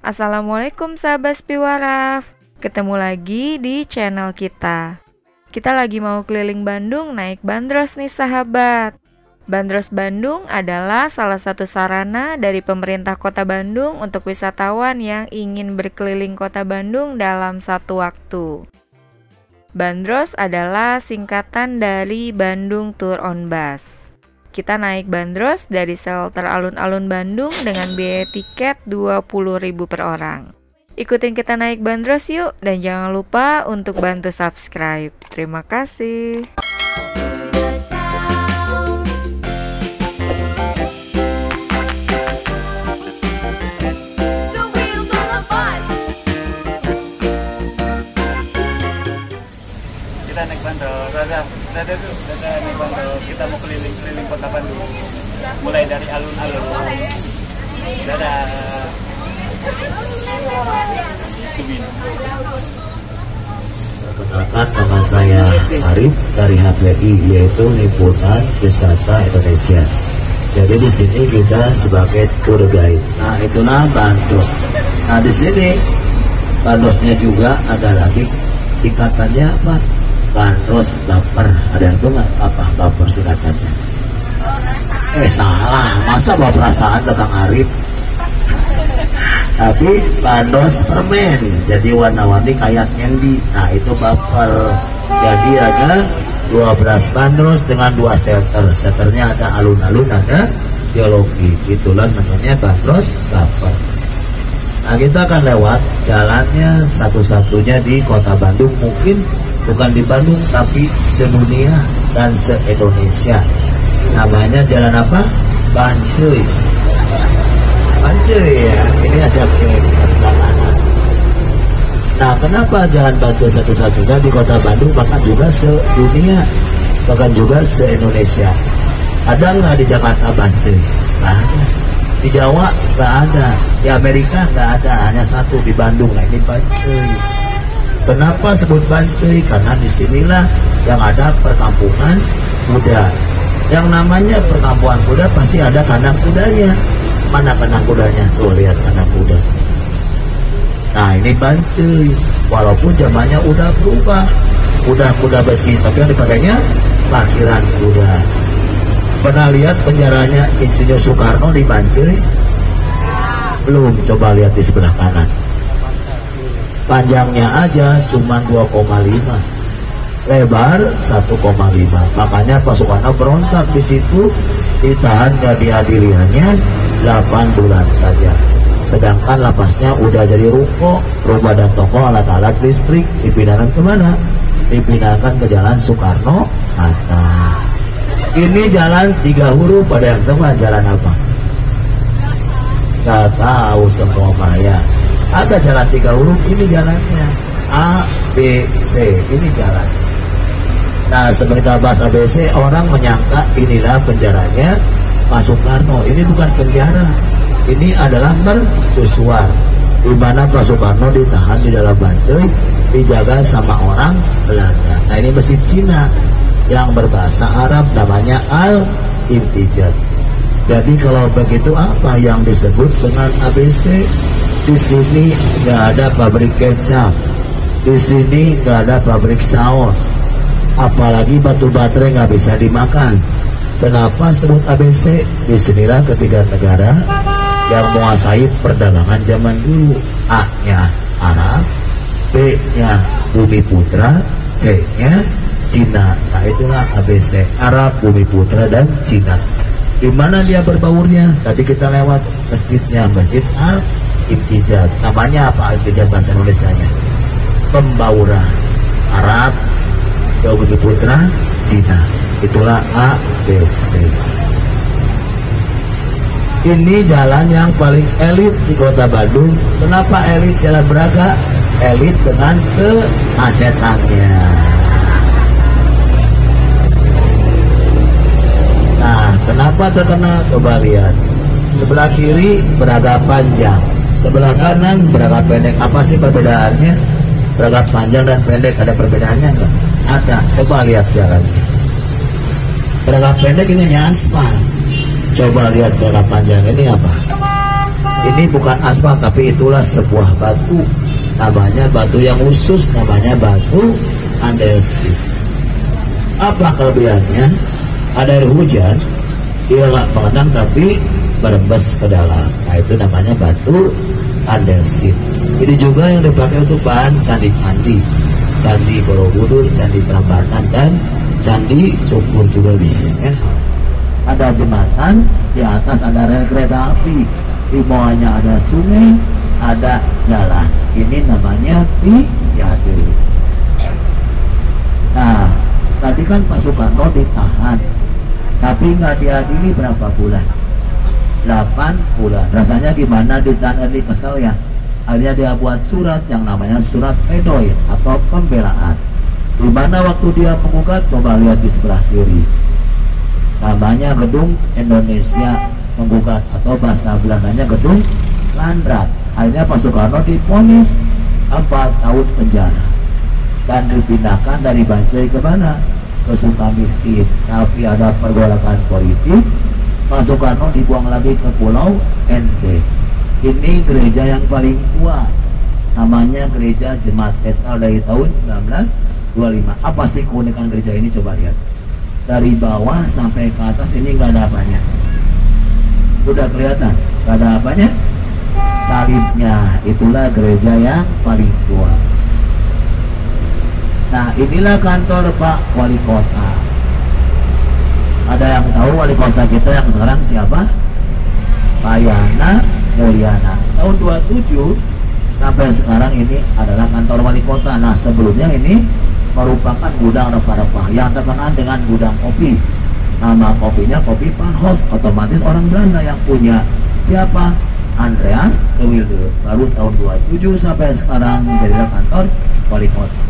Assalamualaikum sahabat Spiwaraf. Ketemu lagi di channel kita. Kita lagi mau keliling Bandung naik bandros nih sahabat. Bandros Bandung adalah salah satu sarana dari pemerintah Kota Bandung untuk wisatawan yang ingin berkeliling Kota Bandung dalam satu waktu. Bandros adalah singkatan dari Bandung Tour on Bus. Kita naik bandros dari shelter alun-alun Bandung dengan biaya tiket 20.000 per orang. Ikutin kita naik bandros yuk, dan jangan lupa untuk bantu subscribe. Terima kasih. Kita naik bandros, dadah naik bandros. Kita mau keliling-keliling Kota Bandung, mulai dari alun-alun. Dadah. Perkenalkan, nama saya Arif dari HPI, yaitu Himpunan Wisata Indonesia. Jadi di sini kita sebagai tour guide. Nah, itulah bandros. Nah, di sini bandrosnya juga ada lagi singkatannya apa? Bandros baper. Ada yang tahu nggak apa baper singkatannya? Salah, masa bawa perasaan ke Kang Arif? Tapi bandros permen, jadi warna-warni kayak candy. Nah, itu baper. Jadi ada 12 bandros dengan 2 shelter. Shelternya ada alun-alun, ada geologi. Itulah namanya bandros baper. Nah, kita akan lewat jalannya satu-satunya di Kota Bandung, mungkin bukan di Bandung tapi sedunia dan se-Indonesia. Namanya jalan apa? Bancuy. Bancuy ya, ini Asia Afrika sebelah kanan. Nah, kenapa jalan Bancuy satu-satunya di Kota Bandung, bahkan juga sedunia, bahkan juga se-Indonesia? Ada nggak di Jakarta Bancuy? Nggak ada. Di Jawa nggak ada, di Amerika nggak ada, hanya satu di Bandung. Nah, ini Bancuy. Kenapa sebut Bancuy? Karena disinilah yang ada perkampungan kuda. Yang namanya perkampungan kuda pasti ada kandang kudanya. Mana kandang kudanya? Tuh, lihat kandang kuda. Nah, ini Bancuy. Walaupun zamannya udah berubah, udah kuda besi, tapi yang dipakainya parkiran kuda. Pernah lihat penjaranya Insinyur Soekarno di Bancuy? Belum, coba lihat di sebelah kanan. Panjangnya aja cuma 2,5, lebar 1,5. Makanya Pak Soekarno berontak di situ, ditahan, gak diadili, hanya 8 bulan saja. Sedangkan lapasnya udah jadi ruko, rumah dan toko, alat-alat listrik. Dipindahkan kemana? Dipindahkan ke Jalan Soekarno-Hatta. Ini jalan 3 huruf, pada yang tahu jalan apa? Gak tahu semua Maya. Ada jalan 3 huruf, ini jalannya A, B, C, ini jalan. Nah, sebelum kita bahas ABC, orang menyangka inilah penjaranya Pak Soekarno. Ini bukan penjara, ini adalah mercusuar, di mana Pak Soekarno ditahan di dalam Bancuy, dijaga sama orang Belanda. Nah, ini mesin Cina yang berbahasa Arab, namanya Al-Imtijat. Jadi kalau begitu apa yang disebut dengan ABC? Di sini nggak ada pabrik kecap, di sini nggak ada pabrik saus, apalagi batu baterai nggak bisa dimakan. Kenapa sebut ABC? Disinilah ketiga negara yang menguasai perdagangan zaman dulu. A-nya Arab, B-nya Bumi Putra, C-nya Cina. Nah, itulah ABC, Arab, Bumi Putra, dan Cina. Di mana dia berbaurnya? Tadi kita lewat masjidnya, Masjid Al-Imtijat. Namanya apa Al-Imtijat bahasa Indonesianya? Pembauran. Arab, Bumi Putra, Cina. Itulah ABC. Ini jalan yang paling elit di Kota Bandung. Kenapa elit? Jalan Braga elit dengan kemacetannya. Nah, kenapa terkenal? Coba lihat. Sebelah kiri Braga panjang, sebelah kanan Braga pendek. Apa sih perbedaannya? Braga panjang dan pendek ada perbedaannya enggak? Ada. Coba lihat jalannya. Braga pendek ini hanya aspal. Coba lihat braga panjang ini apa? Ini bukan aspal, tapi itulah sebuah batu. Namanya batu yang khusus, namanya batu andesit. Apa kelebihannya? Ada air hujan, dia nggak mengenang tapi berembes ke dalam. Nah itu namanya batu andesit. Ini juga yang dipakai untuk bahan candi-candi, candi Borobudur, candi Prambanan, dan candi Cukur juga bisa ya. Ada jembatan, di atas ada rel kereta api, di bawahnya ada sungai, ada jalan. Ini namanya piade. Nah, tadi kan Pak Soekarno ditahan, tapi nggak diadili berapa bulan? 8 bulan. Rasanya gimana ditahan, di kesel ya? Akhirnya dia buat surat yang namanya surat pledoi atau pembelaan. Di mana waktu dia menggugat, coba lihat di sebelah kiri. Namanya Gedung Indonesia Menggugat, atau bahasa Belandanya Gedung Landrat. Akhirnya Pak Soekarno divonis 4 tahun penjara dan dipindahkan dari Bancai ke mana? Ke Sukamiskin. Tapi ada pergolakan politik, Pak Soekarno dibuang lagi ke Pulau ND. Ini gereja yang paling tua, namanya Gereja Jemaat Tetal dari tahun 1925. Apa sih keunikan gereja ini? Coba lihat dari bawah sampai ke atas, ini nggak ada apanya. Udah kelihatan nggak ada apanya? Salibnya. Itulah gereja yang paling tua. Nah inilah kantor Pak Wali Kota. Ada yang tahu wali kota kita yang sekarang siapa? Pak Yana Mulyana. Tahun 27 sampai sekarang ini adalah kantor wali kota. Nah sebelumnya ini merupakan gudang rempah-rempah yang terkenal dengan gudang kopi. Nama kopinya kopi Panhos, otomatis orang Belanda yang punya. Siapa? Andreas de Wilde. Baru tahun 27 sampai sekarang menjadi kantor wali kota.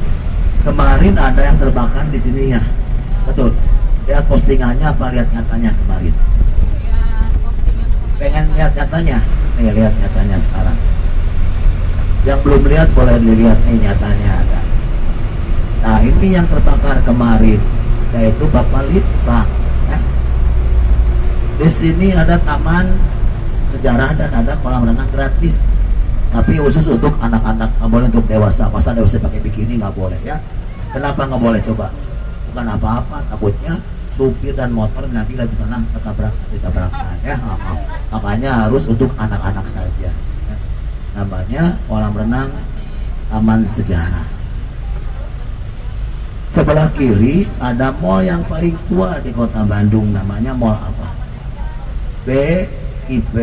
Kemarin ada yang terbakar di sini ya, betul. Lihat postingannya apa lihat nyatanya kemarin? Pengen lihat nyatanya? Nih lihat nyatanya sekarang. Yang belum lihat boleh dilihat, nih nyatanya ada. Nah ini yang terbakar kemarin, yaitu Bapak Litbang. Di sini ada taman sejarah dan ada kolam renang gratis, tapi khusus untuk anak-anak, nggak boleh untuk dewasa. Masa dewasa pakai bikini nggak boleh ya? Kenapa nggak boleh coba? Bukan apa-apa, takutnya supir dan motor nanti lagi sana ditabrakan ya. Makanya harus untuk anak-anak saja ya. Namanya kolam renang taman sejarah. Sebelah kiri ada mall yang paling tua di kota Bandung, namanya mall apa? BIP,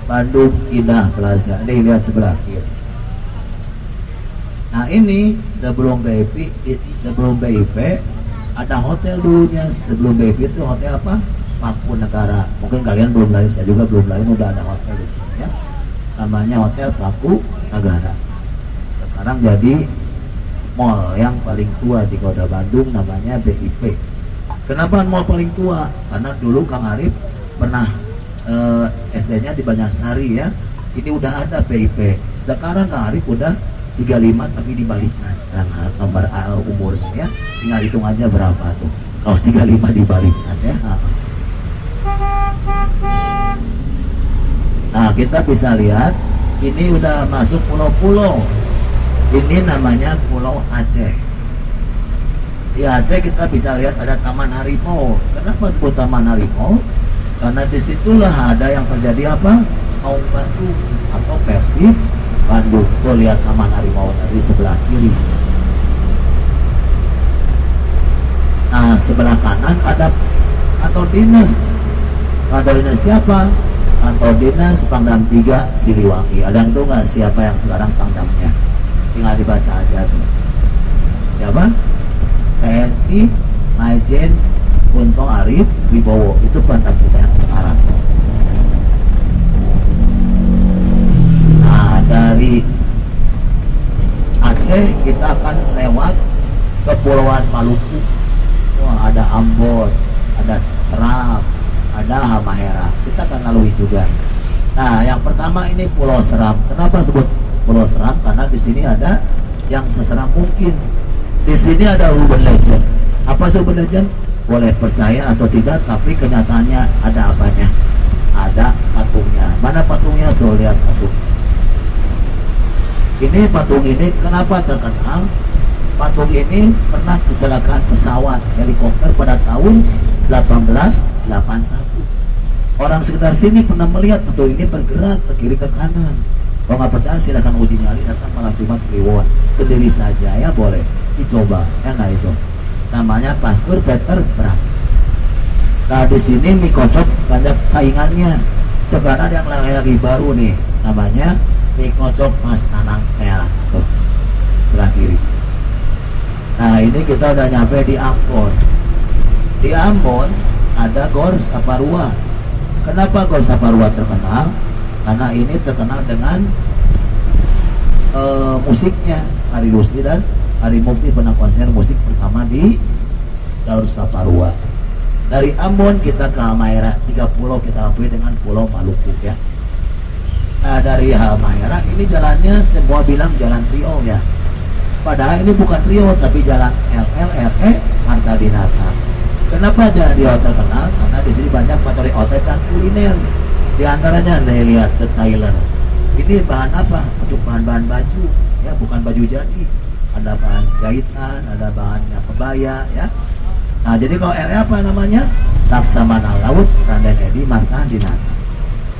Bandung Indah Plaza. Nih lihat sebelah kiri. Nah ini sebelum BIP ada hotel dulunya. Sebelum BIP itu hotel apa? Paku Negara. Mungkin kalian belum lahir, saya juga belum lahir udah ada hotel di sini ya. Namanya Hotel Paku Negara. Sekarang jadi mall yang paling tua di kota Bandung, namanya BIP. Kenapa mall paling tua? Karena dulu Kang Arif pernah SD-nya di Banyarsari ya. Ini udah ada BIP. Sekarang Kang Arif udah 35 tapi dibalikkan sekarang nomor umurnya ya. Tinggal hitung aja berapa tuh kalau 35 dibalikkan ya. Nah kita bisa lihat ini udah masuk pulau-pulau. Ini namanya Pulau Aceh. Di Aceh kita bisa lihat ada Taman Harimau. Kenapa sebut Taman Harimau? Karena disitulah ada yang terjadi apa? Maung Bandung atau Persib Bandung. Tuh lihat Taman Harimau dari sebelah kiri. Nah sebelah kanan ada kantor dinas. Kantor dinas siapa? Kantor dinas Pangdam 3 Siliwangi. Ada yang tahu nggak siapa yang sekarang pangdamnya? Tinggal dibaca aja tuh. Siapa? TNI Majen Kunto Arif Wibowo. Itu pangdam kita yang sekarang. Nah dari Aceh kita akan lewat Kepulauan Maluku. Wah, ada Ambon, ada Seram, ada Halmahera. Kita akan lalui juga. Nah yang pertama ini Pulau Seram. Kenapa sebut Pulau Seram? Karena di sini ada yang seseram mungkin. Di sini ada urban legend. Apa urban legend? Boleh percaya atau tidak, tapi kenyataannya ada apanya? ada patungnya. Mana patungnya tuh, lihat patung. Ini patung ini kenapa terkenal? Patung ini pernah kecelakaan pesawat helikopter pada tahun 1881. Orang sekitar sini pernah melihat patung ini bergerak ke kiri ke kanan. Kalau nggak percaya silakan uji nyali, datang malam Jumat Kliwon sendiri saja ya, boleh dicoba. Enak itu. Namanya Pastor Peter Brak. Nah di sini mie kocok banyak saingannya. Sekarang yang lagi baru nih, namanya mie kocok Mas Nanang Tel. Tuh, sebelah kiri. Nah ini kita udah nyampe di Ambon. Di Ambon ada Gor Saparua. Kenapa Gor Saparua terkenal? Karena ini terkenal dengan musiknya. Ari Rusdi dan Ari Mukti pernah konser musik pertama di Gor Saparua. Dari Ambon kita ke Halmahera, 3 pulau kita lalui dengan Pulau Maluku ya. Nah dari Halmahera ini jalannya semua bilang jalan Rio ya. Padahal ini bukan Rio tapi jalan LLRE Marta Dinata. Kenapa jalan Rio terkenal? Karena di sini banyak patriotek dan kuliner. Di antaranya lihat The Tyler. Ini bahan apa? Untuk bahan-bahan baju ya, bukan baju jadi. Ada bahan jahitan, ada bahannya kebaya ya. Nah jadi kalau LLRE apa namanya? Laksamana Laut Randen Edi Marta Dinata.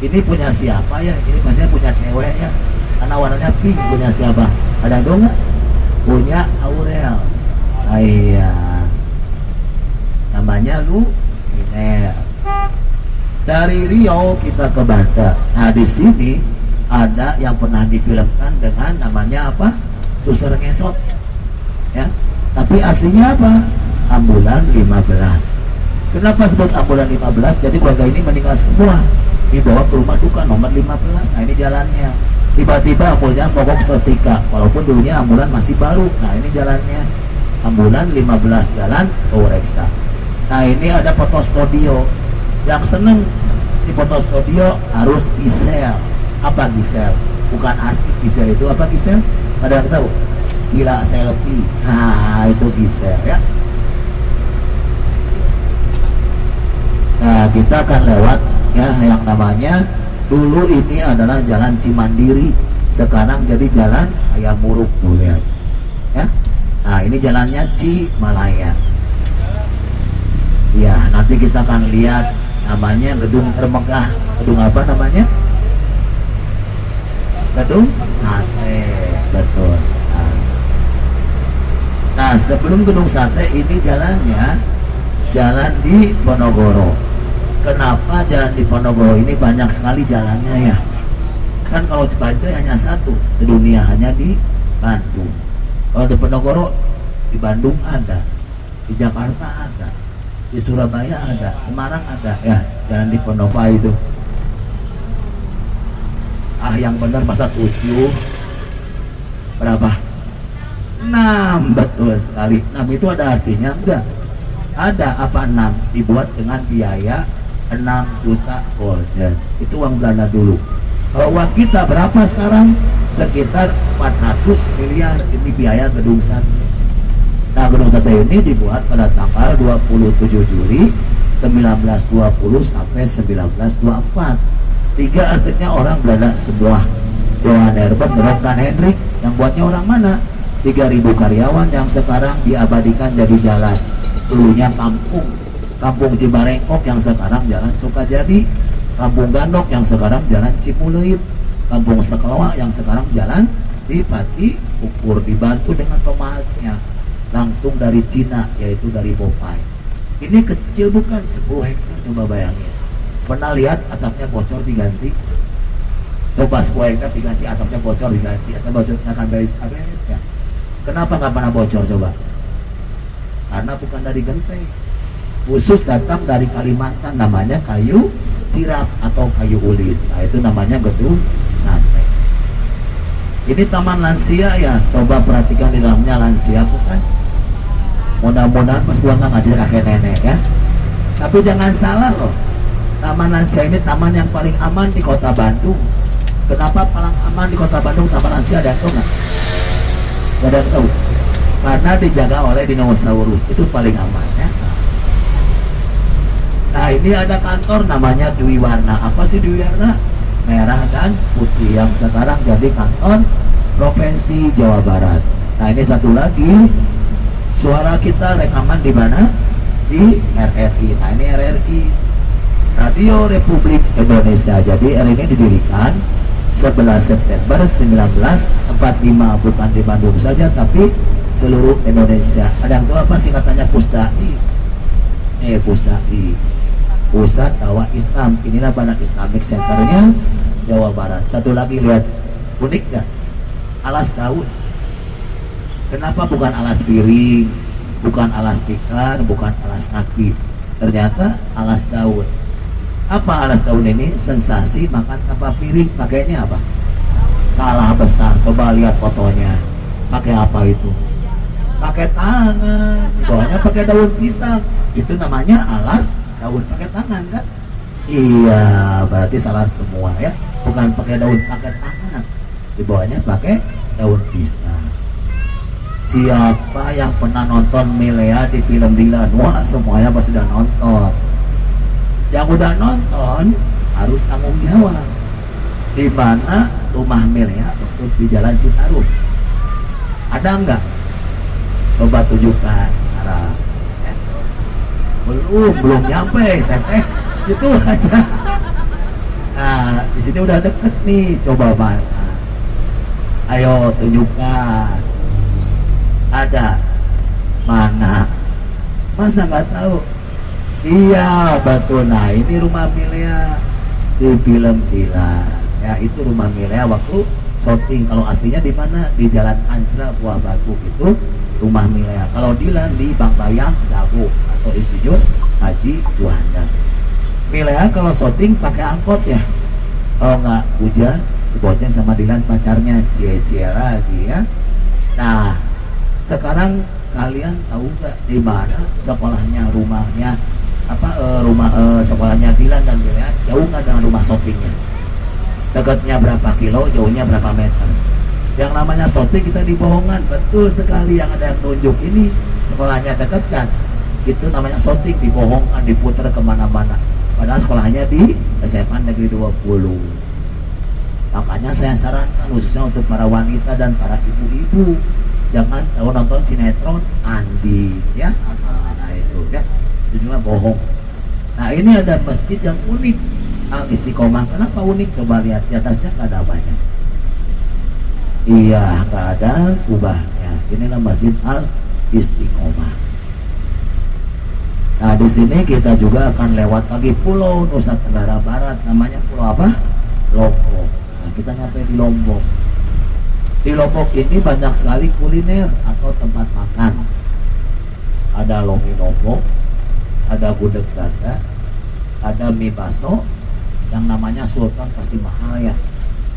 Ini punya siapa ya? Ini pastinya punya cewek ya. Karena warnanya pink. Punya siapa? Ada dong nggak? Punya Aurel. Nah, iya. Namanya Luiner. Dari Riau kita ke Banda. Nah di sini ada yang pernah difilmkan dengan namanya apa? Suster Ngesot. Ya. Tapi aslinya apa? Ambulan 15. Kenapa sebut ambulan 15? Jadi keluarga ini meninggal semua, dibawa ke rumah duka nomor 15. Nah ini jalannya. Tiba-tiba ambulannya mogok setika, walaupun dulunya ambulan masih baru. Nah ini jalannya ambulan 15 jalan Oreksa. Nah ini ada foto studio. Yang seneng di foto studio harus Gisel. Apa Gisel? Bukan artis Gisel itu apa Gisel? Ada yang tahu? Gila selfie. Nah itu Gisel ya. Nah kita akan lewat ya yang namanya, dulu ini adalah jalan Cimandiri, sekarang jadi jalan Ayam Muruk tuh lihat ya. Nah ini jalannya Cimalaya ya. Nanti kita akan lihat namanya gedung termegah. Gedung apa namanya? Gedung Sate. Betul. Nah sebelum gedung Sate ini jalannya jalan di Ponorogo. Kenapa jalan di Ponorogo ini banyak sekali jalannya ya? Kan kalau di Bajai hanya satu sedunia, hanya di Bandung. Kalau di Ponorogo, di Bandung ada, di Jakarta ada, di Surabaya ada, Semarang ada ya. Jalan di Ponorogo itu. Ah yang benar masa 7 berapa? 6. Betul sekali. 6 itu ada artinya enggak? Ada apa 6? Dibuat dengan biaya 6 juta golden. Itu uang Belanda dulu. Kalau uang kita berapa sekarang? Sekitar 400 miliar. Ini biaya gedung Sate. Nah gedung Sate ini dibuat pada tanggal 27 Juli 1920 sampai 1924. 3 artinya orang Belanda semua. Johan Herbert, Rob dan Hendrik. Yang buatnya orang mana? 3.000 karyawan yang sekarang diabadikan jadi jalan. Dulunya Kampung Cibarengkok yang sekarang jalan Sukajadi, Kampung Gandok yang sekarang jalan Cipuleut, Kampung Sekeloa yang sekarang jalan di Pati Ukur, dibantu dengan pemahatnya langsung dari Cina, yaitu dari Bopai. Ini kecil bukan? 10 hektar, coba bayangin. Pernah lihat atapnya bocor diganti? Coba 10 hektar diganti, atapnya bocor diganti, atau bocornya akan beres ya? Kenapa nggak pernah bocor coba? Karena bukan dari genteng, khusus datang dari Kalimantan, namanya kayu sirap atau kayu ulin. Nah itu namanya gedung Sate. Ini taman lansia ya, coba perhatikan di dalamnya lansia bukan? Mudah-mudahan pas pulang nggak ngajak kakek nenek ya. Tapi jangan salah loh, taman lansia ini taman yang paling aman di kota Bandung. Kenapa paling aman di kota Bandung taman lansia? Ada yang tahu nggak? Gak ada yang tahu. Karena dijaga oleh dinosaurus, itu paling aman ya. Nah ini ada kantor namanya Dwi Warna. Apa sih Dwi Warna? Merah dan putih, yang sekarang jadi kantor Provinsi Jawa Barat. Nah ini satu lagi, suara kita rekaman di mana? Di RRI. Nah ini RRI, Radio Republik Indonesia. Jadi RRI ini didirikan 11 September 1945, bukan di Bandung saja tapi seluruh Indonesia. Ada yang tahu apa singkatannya PUSDAI? PUSDAI, Pusat Dakwah Islam. Inilah Badan Islamic Centernya Jawa Barat. Satu lagi, lihat, unik gak? Alas daun. Kenapa bukan alas piring, bukan alas tikar, bukan alas kaki? Ternyata alas daun. Apa alas daun ini? Sensasi makan tanpa piring. Pakainya apa? Salah besar. Coba lihat fotonya. Pakai apa itu? Pakai tangan. Bawahnya pakai daun pisang. Itu namanya alas daun pakai tangan kan? Iya, berarti salah semua ya. Bukan pakai daun, pakai tangan. Di bawahnya pakai daun pisang. Siapa yang pernah nonton Milea di film Dilan? Wah, semuanya pasti sudah nonton. Yang udah nonton harus tanggung jawab. Di mana rumah Milea waktu di Jalan Citarum? Ada enggak? Coba tunjukkan arah. Belum nyampe, teteh. Itu aja. Nah, di sini udah deket nih. Coba mana? Ayo tunjukkan. Ada? Mana? Masa nggak tahu? Iya betul. Nah ini rumah Milea di film Dilan. Ya itu rumah Milea waktu syuting. Kalau aslinya di mana? Di Jalan Anjra Buah Batu itu rumah Milea. Kalau Dilan di Bangbayang Dago atau Insinyur Haji Juanda. Milea kalau syuting pakai angkot ya. Kalau nggak hujan, dibonceng sama Dilan pacarnya, cie-cie lagi ya. Nah, sekarang kalian tahu nggak di mana sekolahnya, rumahnya sekolahnya Dilan dan Milea jauh nggak dengan rumah syutingnya? Dekatnya berapa kilo, jauhnya berapa meter? Yang namanya syuting kita di Bohongan, betul sekali. Yang ada yang nunjuk ini sekolahnya dekat kan? Itu namanya syuting di Bohongan, diputer kemana-mana. Padahal sekolahnya di SMA Negeri 20. Makanya saya sarankan khususnya untuk para wanita dan para ibu-ibu, jangan tahu nonton sinetron Andi ya. Nah itu ya, judulnya bohong. Nah ini ada masjid yang unik, Al Istiqomah. Kenapa unik? Coba lihat di atasnya nggak ada apanya. Iya, nggak ada kubahnya. Inilah Masjid Al Istiqomah. Nah di sini kita juga akan lewat lagi pulau Nusa Tenggara Barat, namanya pulau apa? Lombok. Nah, kita nyampe di Lombok. Di Lombok ini banyak sekali kuliner atau tempat makan. Ada lomi Lombok, ada gudeg ganda, ada mie baso yang namanya Sultan pasti mahal ya.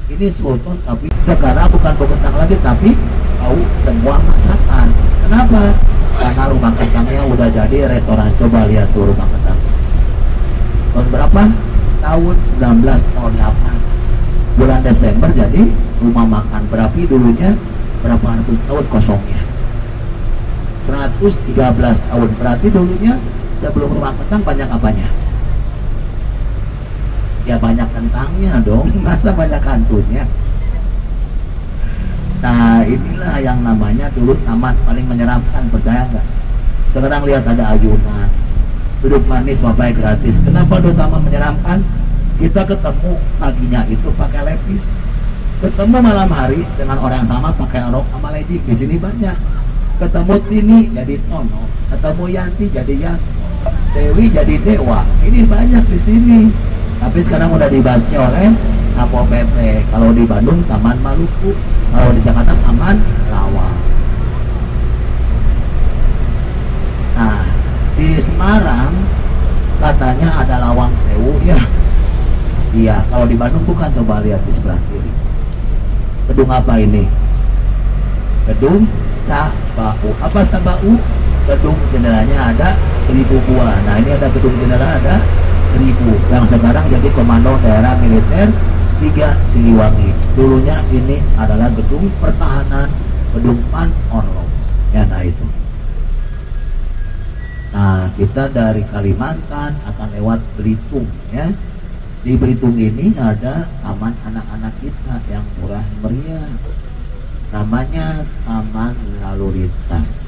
Ini Sultan tapi sekarang bukan bekentang lagi tapi tahu semua masakan. Kenapa? Karena rumah kentangnya udah jadi restoran. Coba lihat tuh rumah kentang. Tahun berapa? Tahun 1908. Bulan Desember jadi rumah makan. Berarti dulunya berapa ratus tahun kosongnya? 113 tahun. Berarti dulunya sebelum rumah kentang banyak apanya? Ya banyak kentangnya dong. Masa banyak hantunya? Nah inilah yang namanya dulu taman paling menyeramkan, percaya nggak? Sekarang lihat ada ayunan, duduk manis wapai gratis. Kenapa dulu taman menyeramkan? Kita ketemu paginya itu pakai lepis, ketemu malam hari dengan orang yang sama pakai rok sama leci. Di sini banyak. Ketemu Tini jadi Tono, ketemu Yanti jadi Yanto, Dewi jadi Dewa. Ini banyak di sini. Tapi sekarang udah dibahasnya oleh Sapo PP. Kalau di Bandung Taman Maluku, kalau di Jakarta Taman Lawang. Nah, di Semarang katanya ada Lawang Sewu ya. Iya, kalau di Bandung bukan. Coba lihat di sebelah kiri. Gedung apa ini? Gedung Sabau. Apa Sabau? Gedung jendelanya ada 1000 buah. Nah, ini ada gedung jendela ada 1000 yang sekarang jadi Komando Daerah Militer 3 Siliwangi. Dulunya ini adalah gedung pertahanan, gedung Pan Orlog. Ya, nah itu. Nah, kita dari Kalimantan akan lewat Belitung ya. Di Belitung ini ada taman anak-anak kita yang murah meriah. Namanya Taman Lalu Lintas.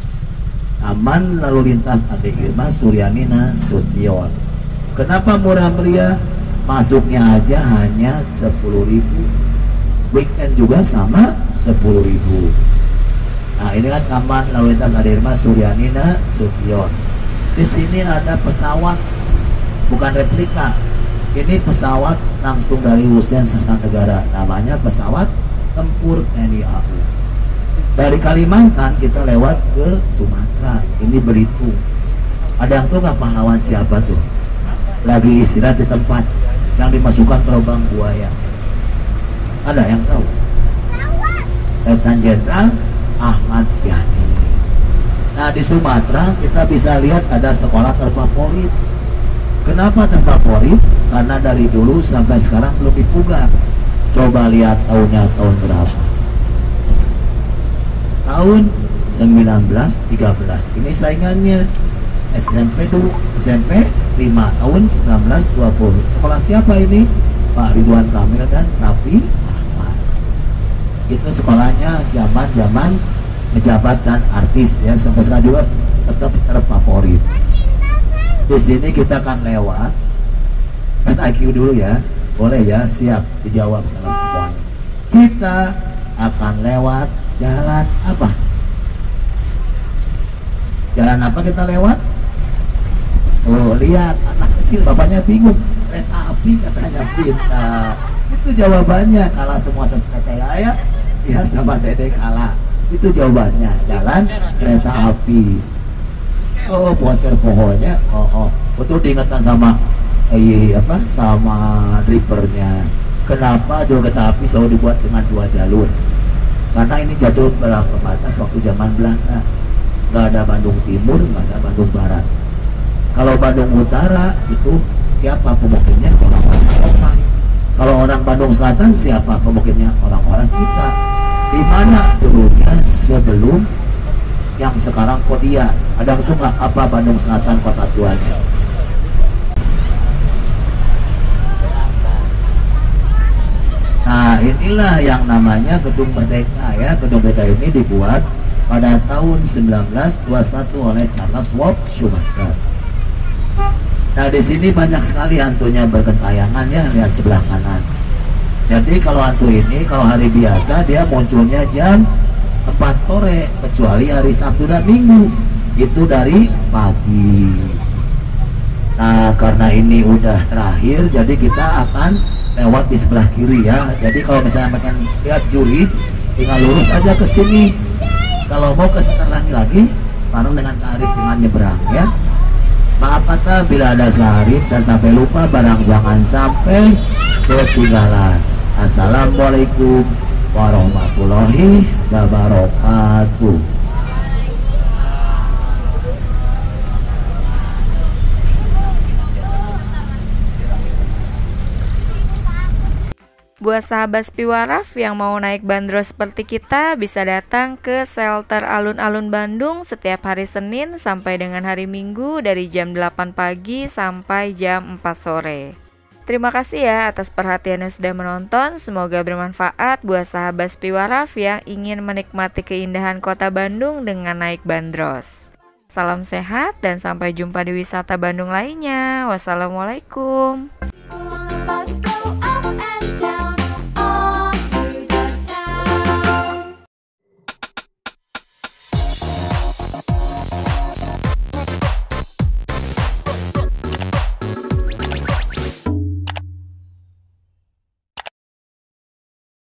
Taman Lalu Lintas Ade Irma Suryani Nasution. Kenapa murah meriah? Masuknya aja hanya 10.000. Weekend juga sama 10.000. Nah, ini kan Taman Lalu Lintas Ade Irma Suryani Nasution. Di sini ada pesawat, bukan replika. Ini pesawat langsung dari Hussein Sastra Negara, namanya pesawat tempur TNI AU. Dari Kalimantan kita lewat ke Sumatera, ini Belitung. Ada yang tahu nggak pahlawan siapa tuh? Lagi istirahat di tempat yang dimasukkan ke lubang buaya. Ada yang tahu? Letnan Jenderal Ahmad Yani. Nah, di Sumatera kita bisa lihat ada sekolah terfavorit. Kenapa terfavorit? Karena dari dulu sampai sekarang belum dipugar. Coba lihat tahunnya tahun berapa? Tahun 1913. Ini saingannya SMP dulu, SMP 5 tahun 1920. Sekolah siapa ini? Pak Ridwan Kamil dan Raffi Ahmad. Itu sekolahnya zaman-zaman pejabat dan artis ya, sampai sekarang juga tetap terfavorit. Di sini kita akan lewat tes IQ dulu ya, boleh ya, siap dijawab sama semuanya. Kita akan lewat jalan apa? Jalan apa kita lewat? Oh, lihat anak kecil, bapaknya bingung. Kereta api katanya pintar. Itu jawabannya. Kalah semua subscriber ya. Lihat sama Dede kalah. Itu jawabannya, jalan kereta api. Oh, bocor pohonnya. Oh, betul diingatkan sama sama drivernya. Kenapa jalur kereta api selalu dibuat dengan 2 jalur? Karena ini jalur pembatas waktu zaman Belanda. Nggak ada Bandung Timur, nggak ada Bandung Barat. Kalau Bandung Utara itu siapa pemukimnya? Orang-orang Eropa. Kalau orang Bandung Selatan siapa pemukimnya? Orang-orang kita. Di mana dulunya sebelum yang sekarang Kodia? Ada itu nggak apa Bandung Selatan kota tuanya? Nah, inilah yang namanya Gedung Merdeka ya. Gedung Merdeka ini dibuat pada tahun 1921 oleh Charles Schwab Schumacher. Nah, di sini banyak sekali hantunya bergentayangan ya, lihat sebelah kanan. Jadi kalau hantu ini kalau hari biasa dia munculnya jam 4 sore, kecuali hari Sabtu dan Minggu itu dari pagi. Nah, karena ini udah terakhir, jadi kita akan lewat di sebelah kiri ya. Jadi kalau misalnya makan lihat juri, tinggal lurus aja ke sini. Kalau mau ke sekitar lagi bareng dengan tarif dengan nyebrang ya. Maaf kata bila ada sehari dan sampai lupa, barang jangan sampai ketinggalan. Assalamualaikum warahmatullahi wabarakatuh. Buat sahabat Spiwaraf yang mau naik bandros seperti kita, bisa datang ke shelter Alun-Alun Bandung setiap hari Senin sampai dengan hari Minggu dari jam 8 pagi sampai jam 4 sore. Terima kasih ya atas perhatiannya sudah menonton. Semoga bermanfaat buat sahabat Spiwaraf yang ingin menikmati keindahan kota Bandung dengan naik bandros. Salam sehat dan sampai jumpa di wisata Bandung lainnya. Wassalamualaikum.